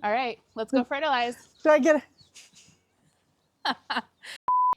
All right, let's go fertilize. Do I get it?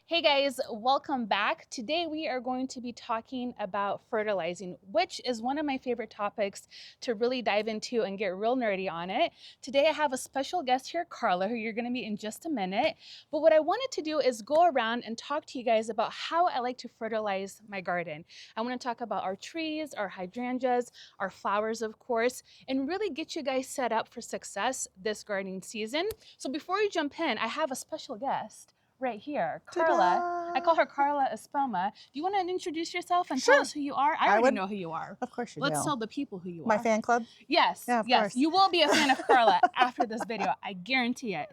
Hey guys, welcome back. Today we are going to be talking about fertilizing, which is one of my favorite topics to really dive into and get real nerdy on it. Today I have a special guest here, Carla, who you're going to meet in just a minute. But what I wanted to do is go around and talk to you guys about how I like to fertilize my garden. I want to talk about our trees, our hydrangeas, our flowers, of course, and really get you guys set up for success this gardening season. So before we jump in, I have a special guest right here, Carla. Ta-da! I call her Carla Espoma. Do you want to introduce yourself and Sure. tell us who you are? I already would. know who you are. Of course you Let's do. tell the people who you are. My fan club? Yes, Yeah, of yes. course. You will be a fan of Carla after this video. I guarantee it.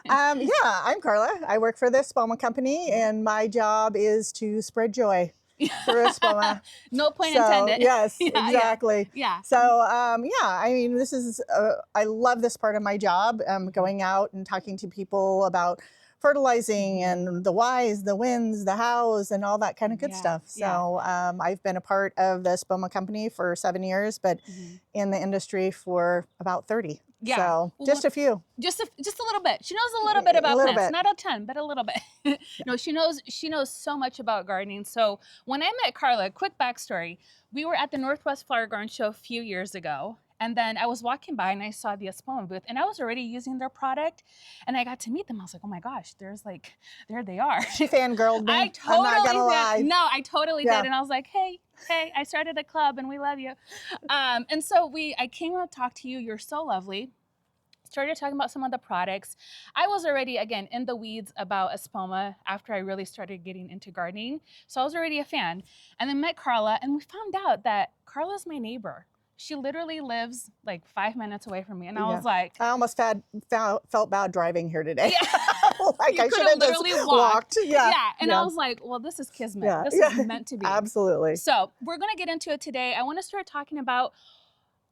Yeah, I'm Carla. I work for the Espoma company, and my job is to spread joy through Espoma. No point intended. Yes, Yeah, exactly. Yeah. So, yeah, I mean, this is, I love this part of my job, going out and talking to people about fertilizing and the whys, the whens, the hows, and all that kind of good Yeah, stuff. So I've been a part of the Espoma company for 7 years, but in the industry for about 30. Yeah. So Well, just a few. Just a little bit. She knows a little bit about little plants, bit. not a ton, but a little bit. No, she knows so much about gardening. So when I met Carla, quick backstory, we were at the Northwest Flower Garden Show a few years ago. And then I was walking by and I saw the Espoma booth and I was already using their product and I got to meet them. I was like, oh my gosh, there they are. She fangirled me. I totally I'm not gonna lie. did. No, I totally did. And I was like, hey, I started a club and we love you. And so I came up to talk to you. You're so lovely. Started talking about some of the products. I was already, again, in the weeds about Espoma after I really started getting into gardening. So I was already a fan. And then met Carla and we found out that Carla's my neighbor. She literally lives like 5 minutes away from me. And I was like, I almost felt bad driving here today. Yeah. Like You I could should have have just literally walked. Yeah. And I was like, well, this is kismet. This is meant to be. Absolutely. So we're going to get into it today. I want to start talking about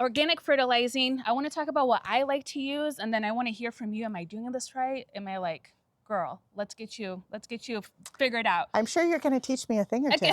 organic fertilizing. I want to talk about what I like to use, and then I want to hear from you. Am I doing this right? Am I like, girl, let's get you figured out. I'm sure you're going to teach me a thing or two.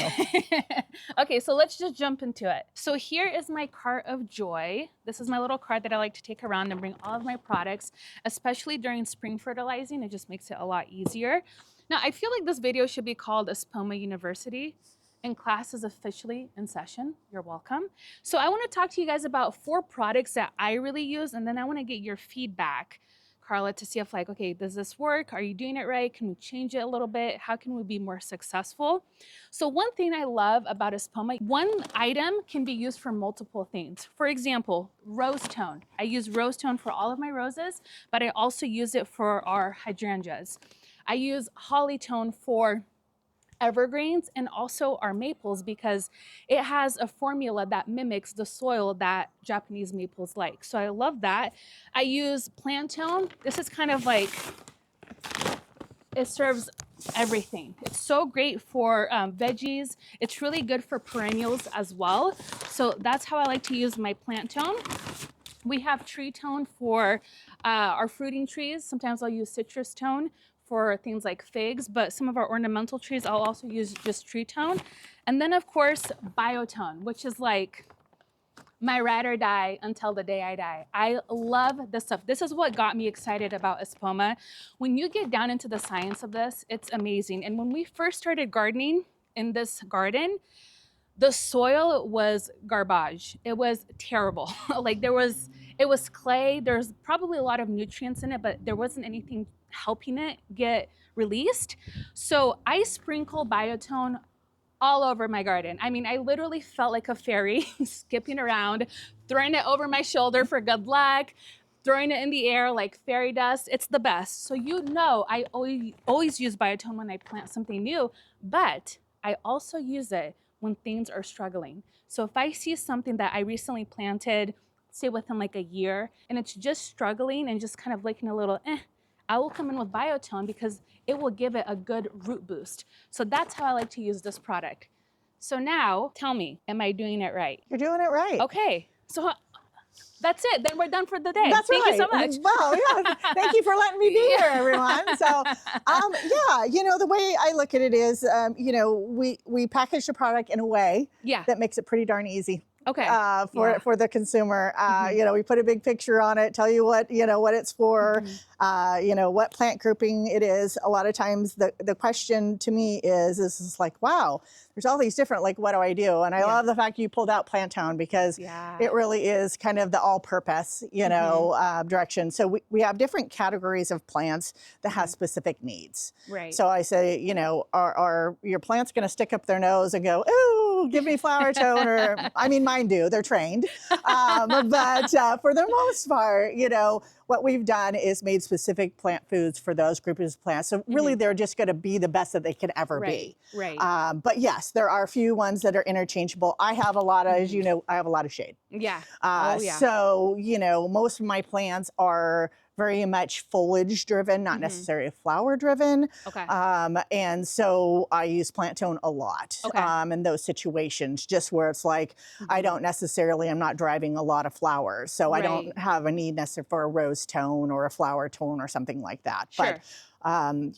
Okay, so let's just jump into it. So here is my cart of joy. This is my little cart that I like to take around and bring all of my products, especially during spring fertilizing. It just makes it a lot easier. Now, I feel like this video should be called Espoma University. And class is officially in session. You're welcome. So I want to talk to you guys about 4 products that I really use, and then I want to get your feedback, Carla, to see if like, okay, does this work? Are you doing it right? Can we change it a little bit? How can we be more successful? So one thing I love about Espoma, one item can be used for multiple things. For example, rose tone. I use rose tone for all of my roses, but I also use it for our hydrangeas. I use holly tone for evergreens and also our maples because it has a formula that mimics the soil that Japanese maples like. So I love that. I use plant tone. This is kind of like, it serves everything. It's so great for veggies. It's really good for perennials as well. So that's how I like to use my plant tone. We have tree tone for our fruiting trees. Sometimes I'll use citrus tone for things like figs, but some of our ornamental trees, I'll also use just tree tone. And then of course, biotone, which is like my ride or die until the day I die. I love this stuff. This is what got me excited about Espoma. When you get down into the science of this, it's amazing. And when we first started gardening in this garden, the soil was garbage. It was terrible. Like it was clay. There's probably a lot of nutrients in it, but there wasn't anything helping it get released. So I sprinkle biotone all over my garden. I mean, I literally felt like a fairy skipping around, throwing it over my shoulder for good luck, throwing it in the air like fairy dust. It's the best. So you know, I always use biotone when I plant something new, but I also use it when things are struggling. So if I see something that I recently planted, say within like a year, and it's just struggling and just kind of looking a little I will come in with biotone because it will give it a good root boost. So that's how I like to use this product. So now, tell me, am I doing it right? You're doing it right. Okay, so that's it. Then we're done for the day. That's Thank right. you so much. Well, yeah. Thank you for letting me be here, everyone. So, yeah, you know, the way I look at it is, you know, we package the product in a way that makes it pretty darn easy. Okay. For the consumer. Mhm. You know, we put a big picture on it, tell you what, you know, what it's for, Mhm. you know, what plant grouping it is. A lot of times the question to me is like, wow, there's all these different, like, what do I do? And I Yeah. love the fact you pulled out Plantown because Yeah. it really is kind of the all-purpose, you know, direction. So we have different categories of plants that have specific needs. Right. So I say, you know, are your plants going to stick up their nose and go, ooh, give me flower tone? Or, I mean, mine do, they're trained. But for the most part, you know, what we've done is made specific plant foods for those groups of plants. So really, they're just going to be the best that they can ever be. Right. But yes, there are a few ones that are interchangeable. I have a lot of, as you know, I have a lot of shade. Yeah. So, you know, most of my plants are very much foliage driven, not necessarily flower driven. Okay. And so I use plant tone a lot Okay. in those situations, just where it's like, I don't necessarily, I'm not driving a lot of flowers. So I Right. don't have a need necessarily for a rose tone or a flower tone or something like that. Sure. But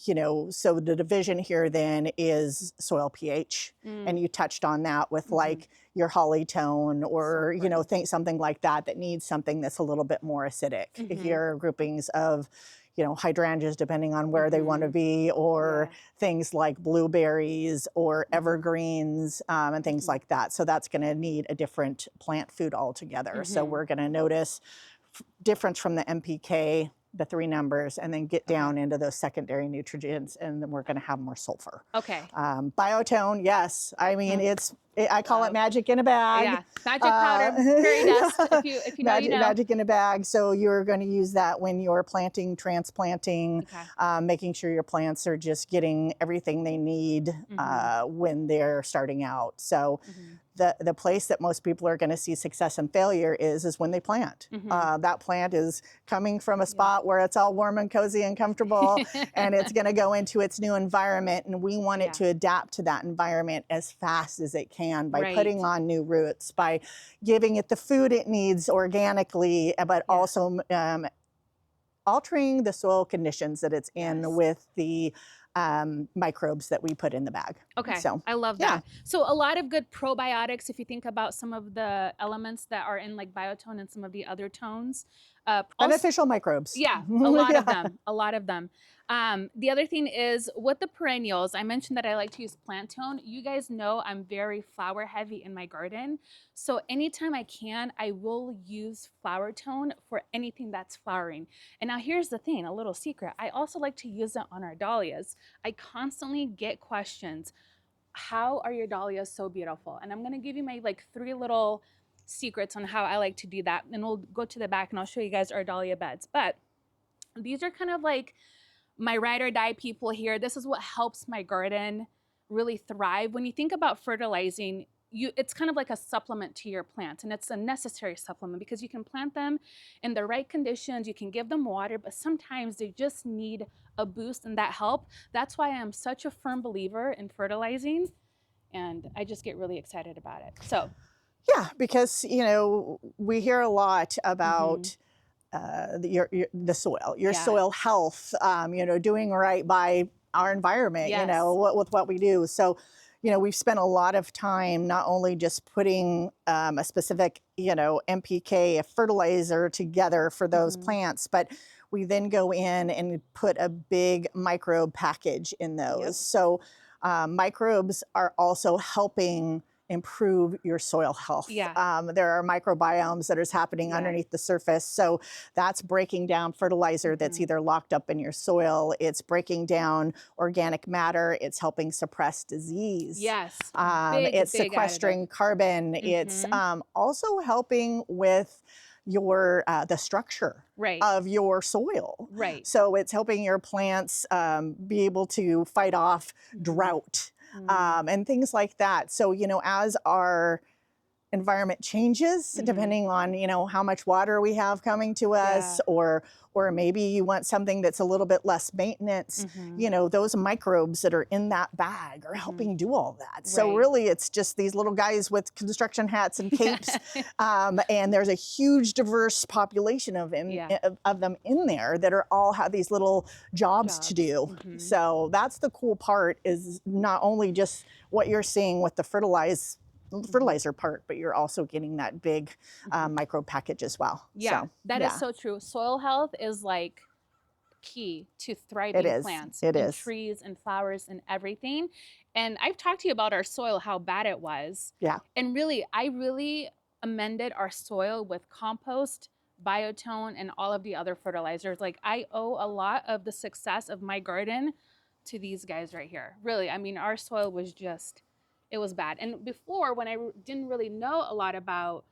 you know, so the division here then is soil pH, and you touched on that with like your holly tone or, you know, think something like that that needs something that's a little bit more acidic. Your groupings of, you know, hydrangeas, depending on where they want to be, or things like blueberries or evergreens and things like that. So that's going to need a different plant food altogether. So we're going to notice difference from the MPK, the 3 numbers, and then get down into those secondary nutrients, and then we're going to have more sulfur. Okay. Biotone, yes. I mean, I call it magic in a bag. Yeah. Magic powder, fairy dust. If you know, magic, you know. magic in a bag. So you're going to use that when you're planting, transplanting, making sure your plants are just getting everything they need when they're starting out. So the place that most people are going to see success and failure is when they plant. That plant is coming from a spot where it's all warm and cozy and comfortable, and it's going to go into its new environment, and we want it to adapt to that environment as fast as it can by putting on new roots, by giving it the food it needs organically, but also altering the soil conditions that it's in with the microbes that we put in the bag. Okay, so I love that. So a lot of good probiotics, if you think about some of the elements that are in like biotone and some of the other tones. Beneficial microbes. Yeah, a lot of them, a lot of them. The other thing is with the perennials, I mentioned that I like to use plant tone. You guys know I'm very flower heavy in my garden. So anytime I can, I will use flower tone for anything that's flowering. And now here's the thing, a little secret. I also like to use it on our dahlias. I constantly get questions. How are your dahlias so beautiful? And I'm gonna give you my like 3 little secrets on how I like to do that. And we'll go to the back and I'll show you guys our dahlia beds. But these are kind of like my ride or die people here. This is what helps my garden really thrive. When you think about fertilizing, it's kind of like a supplement to your plants, and it's a necessary supplement because you can plant them in the right conditions, you can give them water, but sometimes they just need a boost, and that help. That's why I'm such a firm believer in fertilizing, and I just get really excited about it. So yeah, because you know, we hear a lot about the soil, your soil health, you know, doing right by our environment, you know, with what we do. So, you know, we've spent a lot of time not only just putting a specific, you know, MPK, a fertilizer together for those plants, but we then go in and put a big microbe package in those. So microbes are also helping improve your soil health. There are microbiomes that is happening underneath the surface. So that's breaking down fertilizer that's either locked up in your soil. It's breaking down organic matter. It's helping suppress disease. It's sequestering carbon. It's also helping with your the structure of your soil. So it's helping your plants be able to fight off drought. And things like that. So, you know, as our environment changes, depending on, you know, how much water we have coming to us, or maybe you want something that's a little bit less maintenance, you know, those microbes that are in that bag are helping do all that. So really it's just these little guys with construction hats and capes, and there's a huge diverse population of them in there that are all have these little jobs to do. So that's the cool part, is not only just what you're seeing with the fertilized fertilizer part, but you're also getting that big micro package as well. Yeah, so, that is so true. Soil health is like key to thriving plants and trees and flowers and everything. And I've talked to you about our soil, how bad it was. Yeah. And really, I really amended our soil with compost, biotone, and all of the other fertilizers. Like, I owe a lot of the success of my garden to these guys right here. Really, I mean, our soil was just, it was bad. And before, when I didn't really know a lot about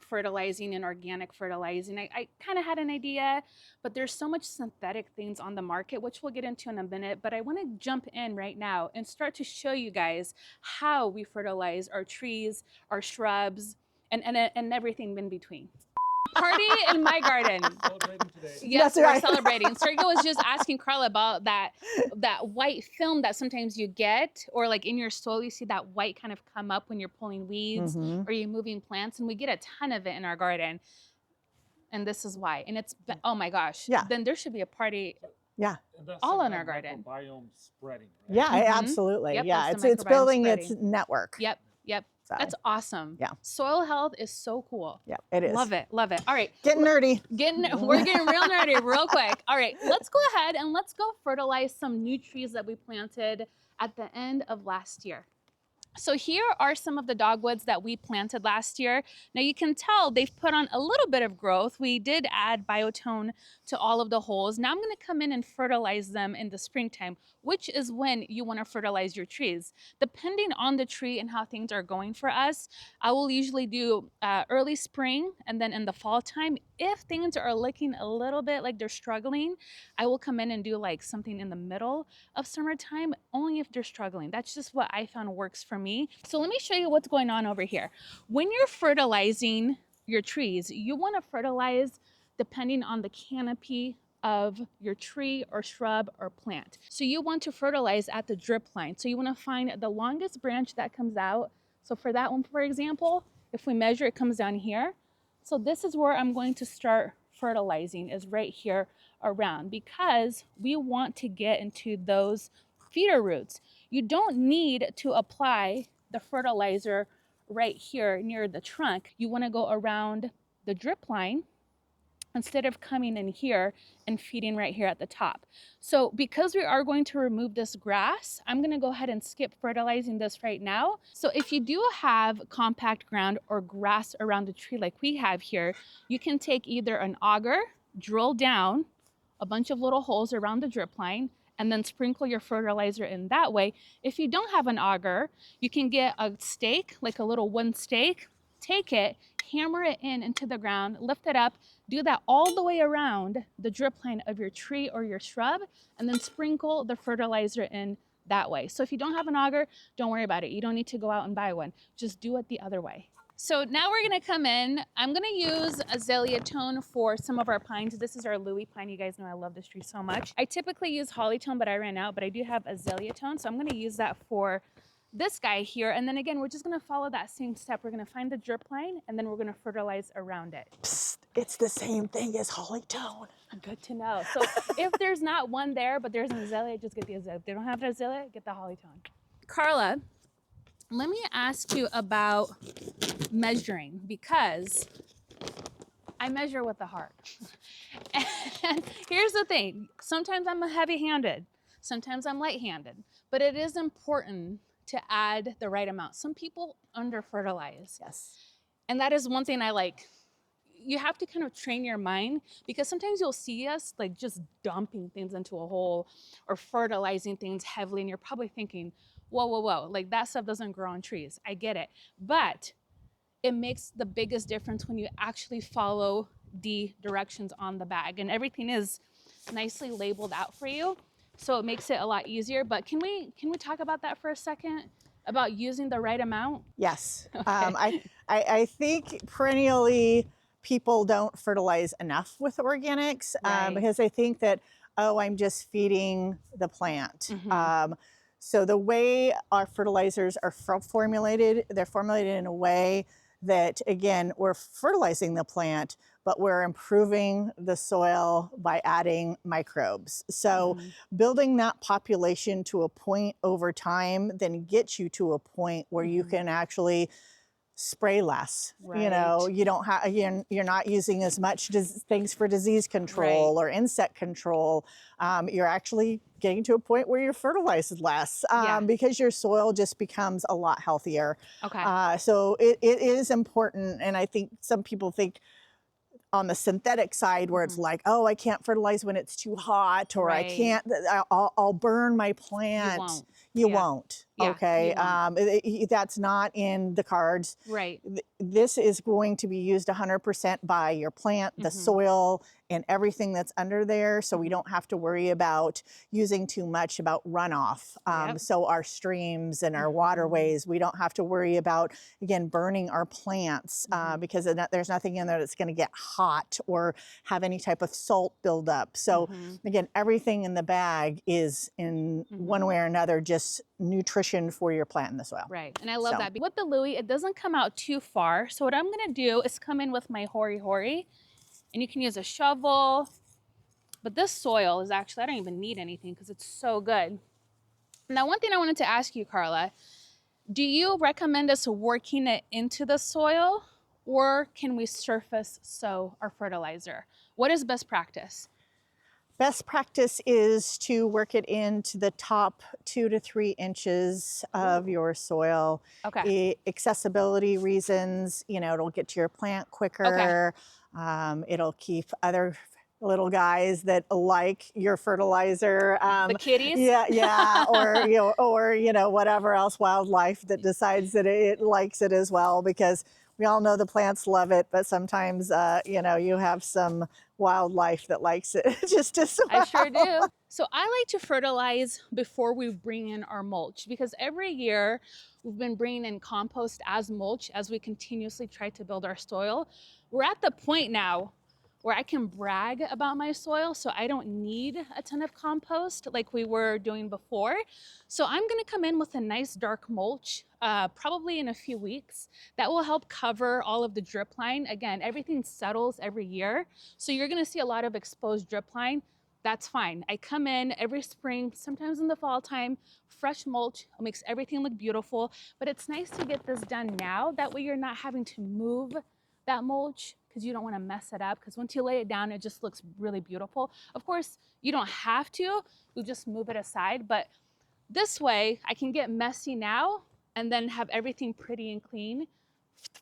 fertilizing and organic fertilizing, I kind of had an idea, but there's so much synthetic things on the market, which we'll get into in a minute. But I want to jump in right now and start to show you guys how we fertilize our trees, our shrubs, and everything in between. Party in my garden. Celebrating today. Yes, That's we're right. celebrating. Sergio was just asking Carla about that white film that sometimes you get, or like in your soil, you see that white kind of come up when you're pulling weeds or you're moving plants, and we get a ton of it in our garden. And this is why. And it's, oh my gosh. Yeah. Then there should be a party. Yeah. All in our garden. Microbiome spreading. Right? Yeah, absolutely. Yep, yeah, that's the it's building microbiome its network. Yep. So, That's awesome. Yeah. Soil health is so cool. Yeah, it is. Love it. Love it. All right. Getting nerdy. We're getting real nerdy real quick. All right, let's go ahead and let's go fertilize some new trees that we planted at the end of last year. So here are some of the dogwoods that we planted last year. Now you can tell they've put on a little bit of growth. We did add biotone to all of the holes. Now I'm going to come in and fertilize them in the springtime, which is when you want to fertilize your trees. Depending on the tree and how things are going for us, I will usually do early spring, and then in the fall time, if things are looking a little bit like they're struggling, I will come in and do like something in the middle of summertime, only if they're struggling. That's just what I found works for me. So let me show you what's going on over here. When you're fertilizing your trees, you want to fertilize depending on the canopy of your tree or shrub or plant. So you want to fertilize at the drip line. So you want to find the longest branch that comes out. So for that one, for example, if we measure, it comes down here. So this is where I'm going to start fertilizing, is right here around, because we want to get into those feeder roots. You don't need to apply the fertilizer right here near the trunk. You want to go around the drip line instead of coming in here and feeding right here at the top. So because we are going to remove this grass, I'm going to go ahead and skip fertilizing this right now. So if you do have compact ground or grass around the tree like we have here, you can take either an auger, drill down a bunch of little holes around the drip line, and then sprinkle your fertilizer in that way. If you don't have an auger, you can get a stake, like a little wooden stake, take it, hammer it into the ground, lift it up, do that all the way around the drip line of your tree or your shrub, and then sprinkle the fertilizer in that way. So if you don't have an auger, don't worry about it. You don't need to go out and buy one. Just do it the other way. So now we're gonna come in. I'm gonna use azalea tone for some of our pines. This is our Louis pine. You guys know I love this tree so much. I typically use holly tone, but I ran out, but I do have azalea tone. So I'm gonna use that for this guy here. And then again, we're just gonna follow that same step. We're gonna find the drip line, and then we're gonna fertilize around it. Psst, it's the same thing as holly tone. Good to know. So if there's not one there, but there's an azalea, just get the azalea. If they don't have an azalea, get the holly tone. Carla, let me ask you about measuring, because I measure with the heart. And here's the thing. Sometimes I'm heavy-handed. Sometimes I'm light-handed. But it is important to add the right amount. Some people under-fertilize. Yes. And that is one thing I like. You have to kind of train your mind, because sometimes you'll see us like just dumping things into a hole or fertilizing things heavily, and you're probably thinking, whoa, like that stuff doesn't grow on trees. I get it. But it makes the biggest difference when you actually follow the directions on the bag, and everything is nicely labeled out for you. So it makes it a lot easier. But can we talk about that for a second, about using the right amount? Yes. Okay. I think perennially people don't fertilize enough with organics, Right. because they think that, oh, I'm just feeding the plant. So the way our fertilizers are formulated, they're formulated in a way that, again, we're fertilizing the plant, but we're improving the soil by adding microbes. So building that population to a point over time then gets you to a point where you can actually spray less. You know, you don't have, you're not using as much things for disease control or insect control. You're actually getting to a point where you're fertilizing less because your soil just becomes a lot healthier. So it is important, and I think some people think on the synthetic side where it's like, oh, I can't fertilize when it's too hot, or I can't, I'll burn my plant. You won't. Okay. That's not in the cards. This is going to be used 100% by your plant, the soil, and everything that's under there. So we don't have to worry about using too much about runoff. So our streams and our waterways, we don't have to worry about, again, burning our plants because there's nothing in there that's going to get hot or have any type of salt buildup. So again, everything in the bag is in one way or another just nutrition for your plant in the soil. And I love that. With the Louis, it doesn't come out too far. So what I'm going to do is come in with my hori, and you can use a shovel. But this soil is actually, I don't even need anything because it's so good. Now, one thing I wanted to ask you, Carla, do you recommend us working it into the soil, or can we surface sow our fertilizer? What is best practice? Best practice is to work it into the top 2 to 3 inches of your soil. Accessibility reasons, you know, it'll get to your plant quicker. It'll keep other little guys that like your fertilizer. The kitties? Or whatever else, wildlife that decides that it likes it as well, because we all know the plants love it, but sometimes, you have some wildlife that likes it just as well. I sure do. So I like to fertilize before we bring in our mulch, because every year we've been bringing in compost as mulch as we continuously try to build our soil. We're at the point now where I can brag about my soil, so I don't need a ton of compost like we were doing before. So I'm gonna come in with a nice dark mulch, probably in a few weeks. That will help cover all of the drip line. Again, everything settles every year, so you're gonna see a lot of exposed drip line. That's fine. I come in every spring, sometimes in the fall time, fresh mulch. It makes everything look beautiful, but it's nice to get this done now. That way you're not having to move that mulch, because you don't want to mess it up, because once you lay it down, it just looks really beautiful. Of course, you don't have to, you just move it aside, but this way I can get messy now and then have everything pretty and clean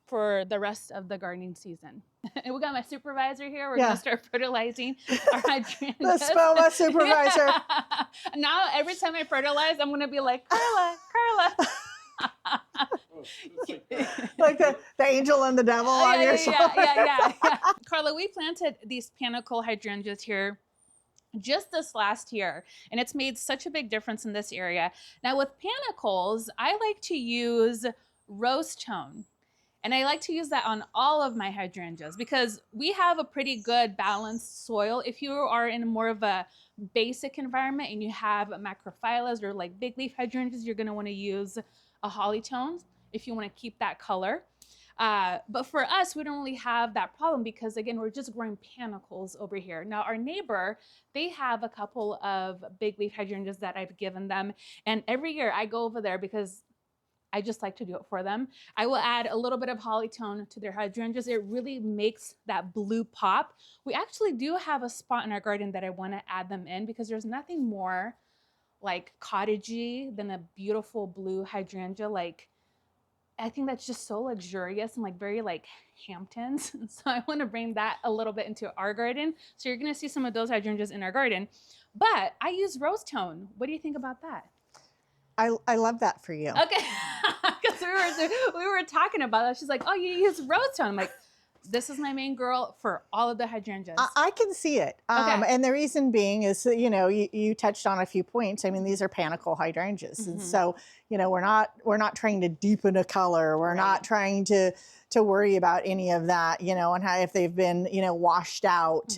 for the rest of the gardening season. And we got my supervisor here. We're gonna start fertilizing our hydrangeas. The Spoma supervisor. Now every time I fertilize, I'm gonna be like, Carla. Like the angel and the devil on your shoulder. Carla, we planted these panicle hydrangeas here just this last year, and it's made such a big difference in this area. Now with panicles, I like to use rose tone. And I like to use that on all of my hydrangeas because we have a pretty good balanced soil. If you are in more of a basic environment and you have macrophyllus or like big leaf hydrangeas, you're gonna wanna use a holly tone if you wanna keep that color. But for us, we don't really have that problem because again, we're just growing panicles over here. Now our neighbor, they have a couple of big leaf hydrangeas that I've given them. And every year I go over there because I just like to do it for them. I will add a little bit of holly tone to their hydrangeas. It really makes that blue pop. We actually do have a spot in our garden that I wanna add them in because there's nothing more like cottagey than a beautiful blue hydrangea. Like, I think that's just so luxurious and like very like Hamptons. So I want to bring that a little bit into our garden. So you're going to see some of those hydrangeas in our garden. But I use rose tone. What do you think about that? I love that for you. Okay. Because we were talking about that. She's like, oh, you use rose tone. I'm like, this is my main girl for all of the hydrangeas. I can see it. And the reason being is, you touched on a few points. I mean, these are panicle hydrangeas. And so, we're not trying to deepen a color. We're not trying to worry about any of that, and how if they've been, washed out.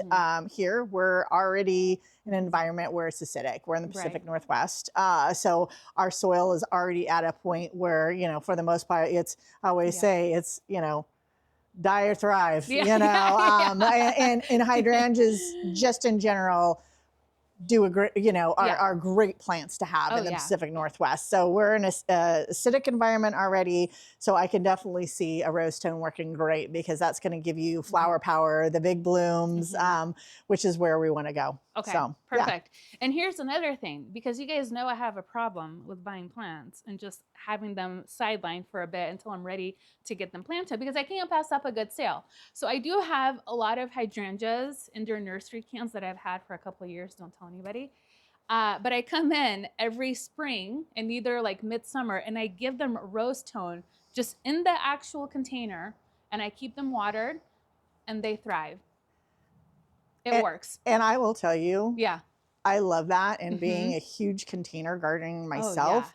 Here, we're already in an environment where it's acidic. We're in the Pacific Northwest. So our soil is already at a point where, for the most part, I always say it's, die or thrive, Yeah. you know, and hydrangeas just in general do a great, you know, are great plants to have in the Pacific Northwest. So we're in a acidic environment already. So I can definitely see a rose tone working great because that's going to give you flower power, the big blooms, which is where we want to go. Okay, so, perfect. Yeah. And here's another thing, because you guys know I have a problem with buying plants and just having them sidelined for a bit until I'm ready to get them planted, because I can't pass up a good sale. So I do have a lot of hydrangeas in their nursery cans that I've had for a couple of years. Don't tell anybody. But I come in every spring and either like midsummer and I give them rose tone just in the actual container, and I keep them watered and they thrive. It works. And I will tell you, yeah, I love that. And being a huge container gardening myself,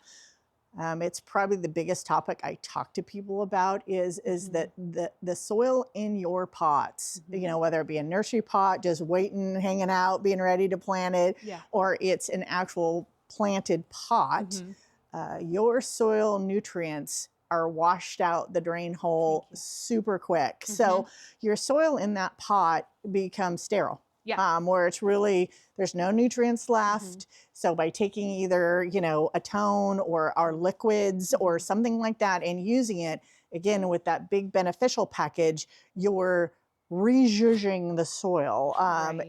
it's probably the biggest topic I talk to people about is that the soil in your pots, you know, whether it be a nursery pot, just waiting, hanging out, being ready to plant it, or it's an actual planted pot, your soil nutrients are washed out the drain hole super quick. So your soil in that pot becomes sterile. Where it's really, there's no nutrients left. So by taking either, you know, a tone or our liquids or something like that and using it, again, with that big beneficial package, you're rejudging the soil.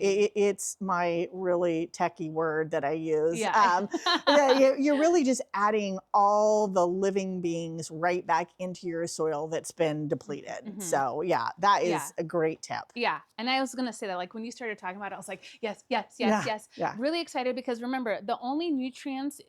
It's my really techie word that I use. You're really just adding all the living beings right back into your soil that's been depleted. So yeah, that is a great tip. Yeah, and I was gonna say that, like when you started talking about it, I was like, yes. Really excited, because remember, the only nutrients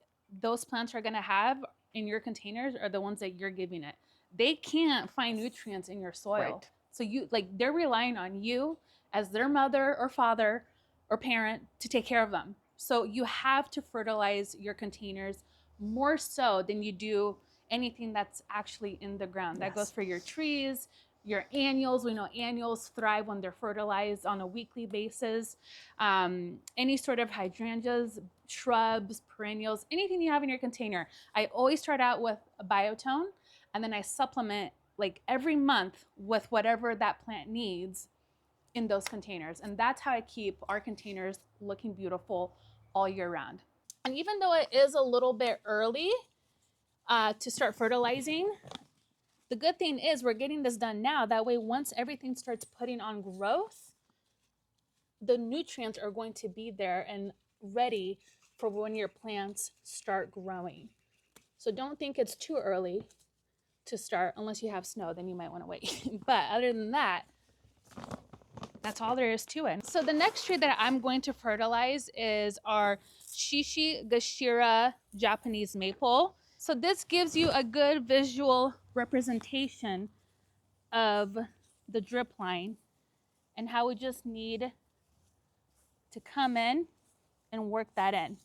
those plants are gonna have in your containers are the ones that you're giving it. They can't find nutrients in your soil. So you, like, they're relying on you as their mother or father or parent to take care of them. So you have to fertilize your containers more so than you do anything that's actually in the ground. That goes for your trees, your annuals. We know annuals thrive when they're fertilized on a weekly basis. Any sort of hydrangeas, shrubs, perennials, anything you have in your container. I always start out with a biotone, and then I supplement like every month with whatever that plant needs in those containers. And that's how I keep our containers looking beautiful all year round. And even though it is a little bit early to start fertilizing, the good thing is we're getting this done now. That way, once everything starts putting on growth, the nutrients are going to be there and ready for when your plants start growing. So don't think it's too early to start. Unless you have snow, then you might want to wait. But other than that, that's all there is to it. So the next tree that I'm going to fertilize is our Shishigashira Japanese maple. So this gives you a good visual representation of the drip line and how we just need to come in and work that in.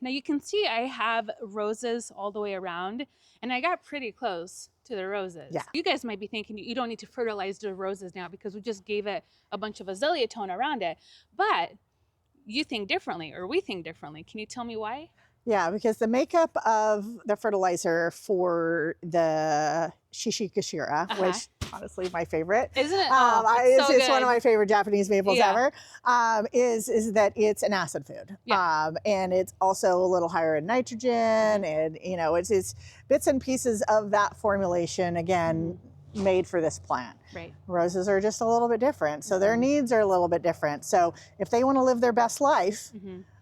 Now you can see I have roses all the way around, and I got pretty close to the roses. You guys might be thinking you don't need to fertilize the roses now because we just gave it a bunch of azalea tone around it, but you think differently, or we think differently. Can you tell me why? Yeah, because the makeup of the fertilizer for the Shishigashira, which honestly my favorite, isn't it? It's one of my favorite Japanese maples ever. Is that it's an acid food, and it's also a little higher in nitrogen, and you know it's bits and pieces of that formulation again made for this plant. Roses are just a little bit different, so their needs are a little bit different. So if they want to live their best life,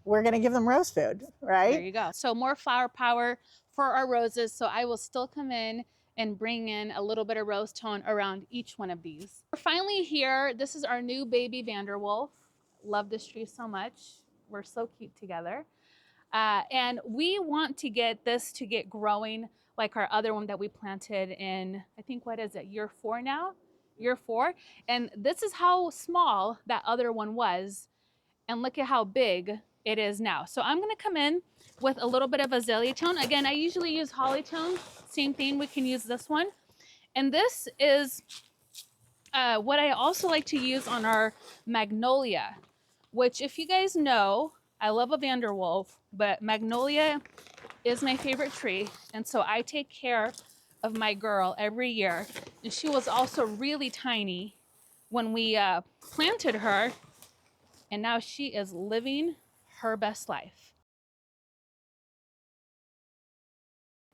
we're going to give them rose food, right? There you go. So more flower power for our roses. So I will still come in and bring in a little bit of rose tone around each one of these. We're finally here. This is our new baby Vanderwolf. Love this tree so much. We're so cute together. And we want to get this to get growing like our other one that we planted in, I think, what is it, year 4 now? Year 4. And this is how small that other one was. And look at how big it is now. So I'm gonna come in with a little bit of azalea tone. Again, I usually use holly tone. Same thing, we can use this one. And this is what I also like to use on our magnolia, which, if you guys know, I love a Vanderwolf, but magnolia is my favorite tree. And so I take care of my girl every year. And she was also really tiny when we planted her. And now she is living her best life.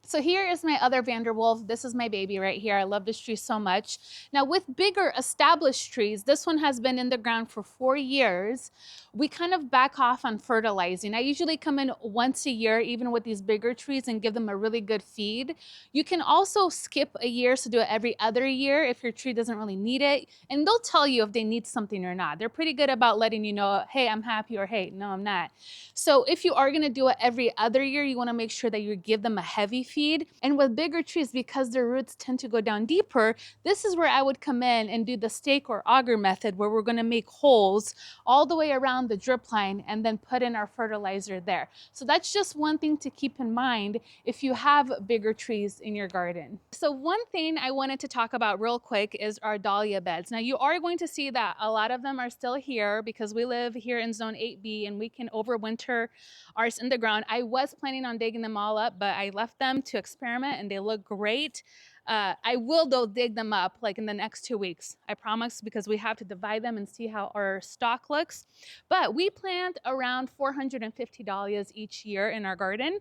So here is my other Vanderwolf. This is my baby right here. I love this tree so much. Now with bigger established trees, this one has been in the ground for 4 years. We kind of back off on fertilizing. I usually come in once a year, even with these bigger trees, and give them a really good feed. You can also skip a year, so do it every other year if your tree doesn't really need it. And they'll tell you if they need something or not. They're pretty good about letting you know, hey, I'm happy, or hey, no, I'm not. So if you are gonna do it every other year, you wanna make sure that you give them a heavy feed. And with bigger trees, because their roots tend to go down deeper, this is where I would come in and do the stake or auger method, where we're gonna make holes all the way around the drip line and then put in our fertilizer there. So that's just one thing to keep in mind if you have bigger trees in your garden. So one thing I wanted to talk about real quick is our dahlia beds. Now you are going to see that a lot of them are still here because we live here in zone 8B and we can overwinter ours in the ground. I was planning on digging them all up, but I left them to experiment and they look great. I will though dig them up like in the next 2 weeks, I promise, because we have to divide them and see how our stock looks. But we plant around 450 dahlias each year in our garden.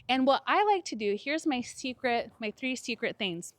And what I like to do, here's my 3 secret things.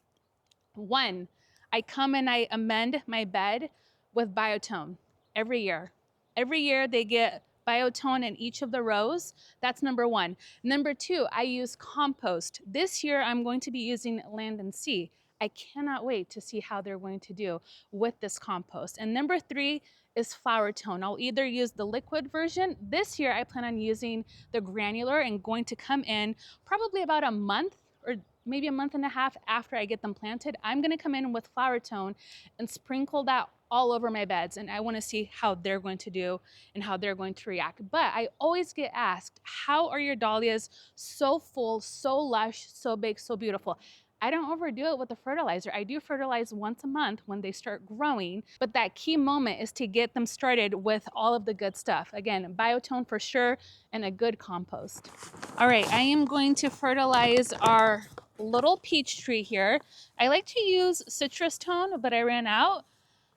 1, I come and I amend my bed with biotone every year. Every year they get biotone in each of the rows. That's number 1. Number 2, I use compost. This year I'm going to be using Land and Sea. I cannot wait to see how they're going to do with this compost. And number 3 is flower tone. I'll either use the liquid version. This year I plan on using the granular and going to come in probably about a month or maybe a month and a half after I get them planted. I'm gonna come in with flower tone and sprinkle that all over my beds, and I wanna see how they're going to do and how they're going to react. But I always get asked, how are your dahlias so full, so lush, so big, so beautiful? I don't overdo it with the fertilizer. I do fertilize once a month when they start growing, but that key moment is to get them started with all of the good stuff. Again, biotone for sure, and a good compost. All right, I am going to fertilize our little peach tree here. I like to use citrus tone, but I ran out.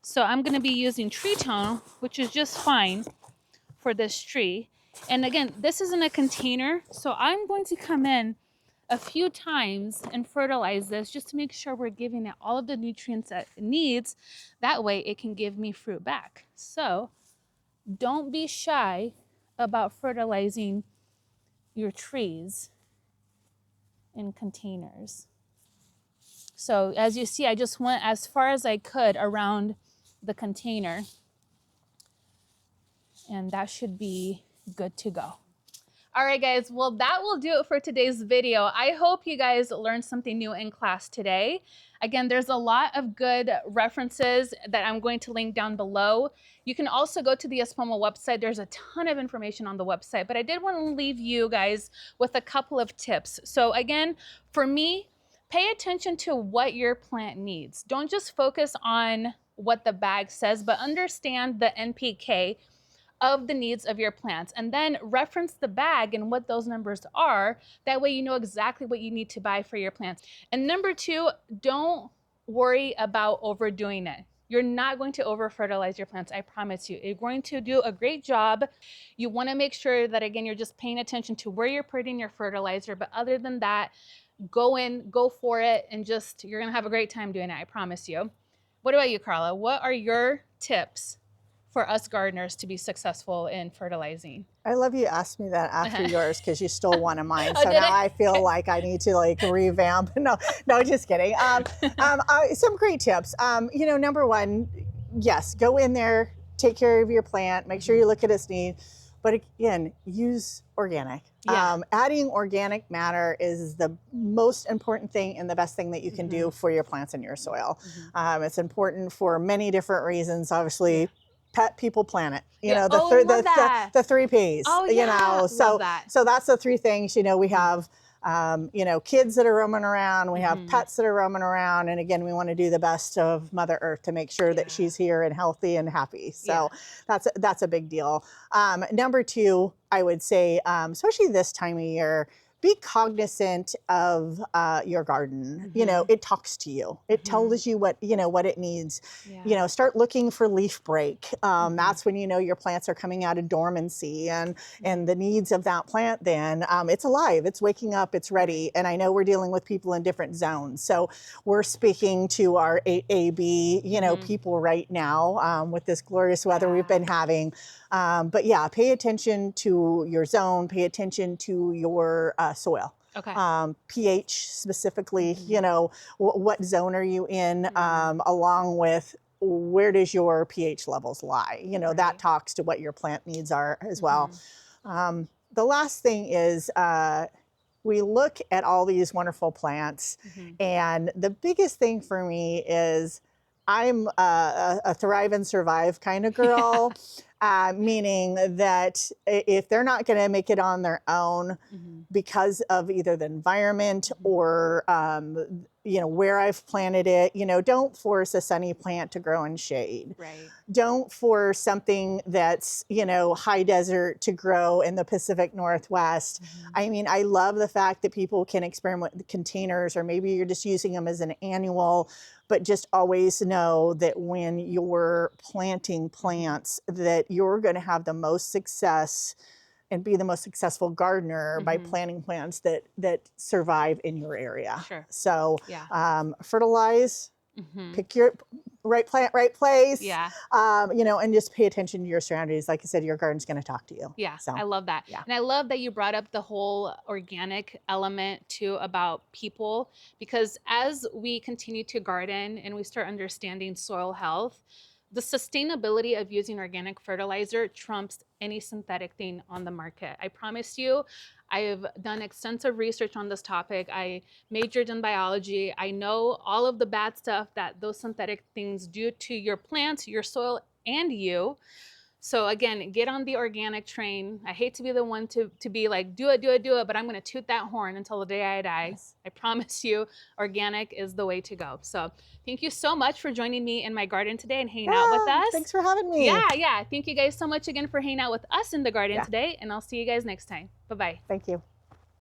So I'm gonna be using tree tone, which is just fine for this tree. And again, this is in a container, so I'm going to come in a few times and fertilize this just to make sure we're giving it all of the nutrients that it needs. That way it can give me fruit back. So don't be shy about fertilizing your trees in containers. So as you see, I just went as far as I could around the container, and that should be good to go. All right, guys, well, that will do it for today's video. I hope you guys learned something new in class today. Again, there's a lot of good references that I'm going to link down below. You can also go to the Espoma website. There's a ton of information on the website, but I did want to leave you guys with a couple of tips. So again, for me, pay attention to what your plant needs. Don't just focus on what the bag says, but understand the NPK of the needs of your plants, and then reference the bag and what those numbers are. That way you know exactly what you need to buy for your plants. And number 2, don't worry about overdoing it. You're not going to over fertilize your plants, I promise you. You're going to do a great job. You want to make sure that, again, you're just paying attention to where you're putting your fertilizer, but other than that, go in, go for it, and just, you're gonna have a great time doing it, I promise you. What about you, Carla? What are your tips for us gardeners to be successful in fertilizing? I love you asked me that after yours because you stole one of mine. Oh, So did now I? I feel like I need to like revamp. No, just kidding. Some great tips. Number 1, yes, go in there, take care of your plant, make sure you look at its needs. But again, use organic. Yeah. Adding organic matter is the most important thing and the best thing that you can do for your plants in your soil. It's important for many different reasons. Obviously, pet, people, planet. The 3 Ps. Oh, yeah. So that's the 3 things. We have kids that are roaming around. We have pets that are roaming around, and again, we want to do the best of Mother Earth to make sure that she's here and healthy and happy. So that's a big deal. Number 2, I would say, especially this time of year, be cognizant of your garden. You know, it talks to you. It tells you what, you know, what it needs. You know, start looking for leaf break. That's when you know your plants are coming out of dormancy, and the needs of that plant then, it's alive, it's waking up, it's ready. And I know we're dealing with people in different zones. So we're speaking to our 8AB, you know, people right now with this glorious weather we've been having. But yeah, pay attention to your zone, pay attention to your soil. Okay. pH specifically, you know, what zone are you in, along with where does your pH levels lie? You know, that talks to what your plant needs are as well. The last thing is we look at all these wonderful plants, and the biggest thing for me is I'm a thrive and survive kind of girl. Meaning that if they're not going to make it on their own because of either the environment or, you know, where I've planted it, you know, don't force a sunny plant to grow in shade. Right. Don't force something that's, you know, high desert to grow in the Pacific Northwest. I mean, I love the fact that people can experiment with containers, or maybe you're just using them as an annual. But just always know that when you're planting plants, that you're going to have the most success and be the most successful gardener by planting plants that survive in your area. Sure. So fertilize, pick your right plant, right place. Yeah. You know, and just pay attention to your surroundings. Like I said, your garden's going to talk to you. Yeah. So, I love that. Yeah. And I love that you brought up the whole organic element too about people, because as we continue to garden and we start understanding soil health, the sustainability of using organic fertilizer trumps any synthetic thing on the market. I promise you, I have done extensive research on this topic. I majored in biology. I know all of the bad stuff that those synthetic things do to your plants, your soil, and you. So again, get on the organic train. I hate to be the one to be like, do it, but I'm gonna toot that horn until the day I die. Yes. I promise you, organic is the way to go. So thank you so much for joining me in my garden today and hanging out with us. Thanks for having me. Yeah. Thank you guys so much again for hanging out with us in the garden today, and I'll see you guys next time. Bye-bye. Thank you.